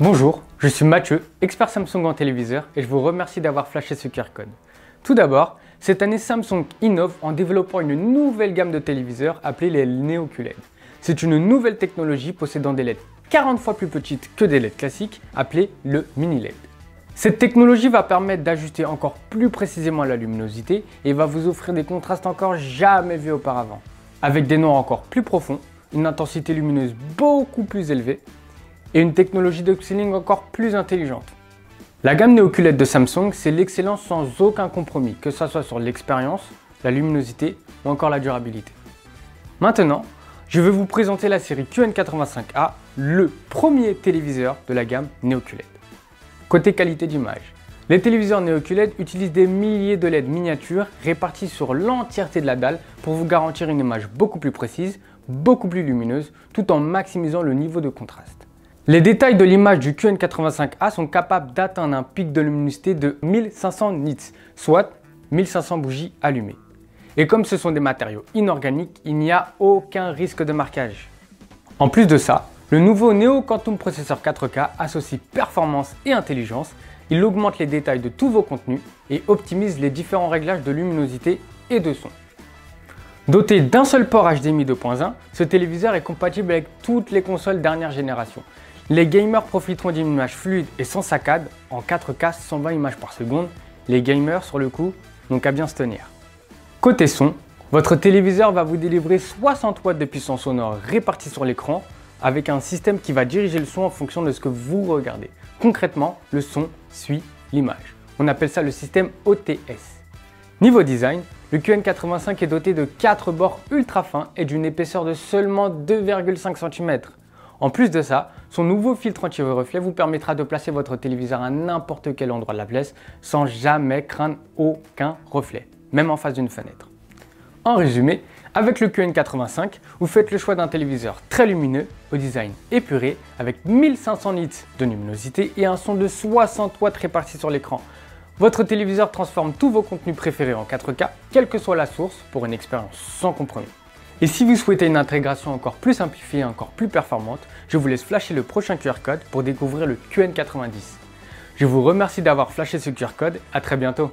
Bonjour, je suis Mathieu, expert Samsung en téléviseur et je vous remercie d'avoir flashé ce QR code. Tout d'abord, cette année Samsung innove en développant une nouvelle gamme de téléviseurs appelée les Neo QLED. C'est une nouvelle technologie possédant des LED 40 fois plus petites que des LED classiques appelées le mini LED. Cette technologie va permettre d'ajuster encore plus précisément la luminosité et va vous offrir des contrastes encore jamais vus auparavant. Avec des noirs encore plus profonds, une intensité lumineuse beaucoup plus élevée et une technologie d'upscaling encore plus intelligente. La gamme Neo QLED de Samsung, c'est l'excellence sans aucun compromis, que ce soit sur l'expérience, la luminosité ou encore la durabilité. Maintenant, je vais vous présenter la série QN85A, le premier téléviseur de la gamme Neo QLED. Côté qualité d'image, les téléviseurs Neo QLED utilisent des milliers de LED miniatures répartis sur l'entièreté de la dalle pour vous garantir une image beaucoup plus précise, beaucoup plus lumineuse, tout en maximisant le niveau de contraste. Les détails de l'image du QN85A sont capables d'atteindre un pic de luminosité de 1500 nits, soit 1500 bougies allumées. Et comme ce sont des matériaux inorganiques, il n'y a aucun risque de marquage. En plus de ça, le nouveau Neo Quantum processeur 4K associe performance et intelligence, il augmente les détails de tous vos contenus et optimise les différents réglages de luminosité et de son. Doté d'un seul port HDMI 2.1, ce téléviseur est compatible avec toutes les consoles dernière génération. Les gamers profiteront d'une image fluide et sans saccade en 4K 120 images par seconde. Les gamers, sur le coup, n'ont qu'à bien se tenir. Côté son, votre téléviseur va vous délivrer 60 watts de puissance sonore répartie sur l'écran avec un système qui va diriger le son en fonction de ce que vous regardez. Concrètement, le son suit l'image. On appelle ça le système OTS. Niveau design, le QN85 est doté de 4 bords ultra fins et d'une épaisseur de seulement 2,5 cm. En plus de ça, son nouveau filtre anti-reflet vous permettra de placer votre téléviseur à n'importe quel endroit de la pièce sans jamais craindre aucun reflet, même en face d'une fenêtre. En résumé, avec le QN85, vous faites le choix d'un téléviseur très lumineux, au design épuré, avec 1500 nits de luminosité et un son de 60 watts réparti sur l'écran. Votre téléviseur transforme tous vos contenus préférés en 4K, quelle que soit la source, pour une expérience sans compromis. Et si vous souhaitez une intégration encore plus simplifiée et encore plus performante, je vous laisse flasher le prochain QR code pour découvrir le QN90. Je vous remercie d'avoir flashé ce QR code, à très bientôt.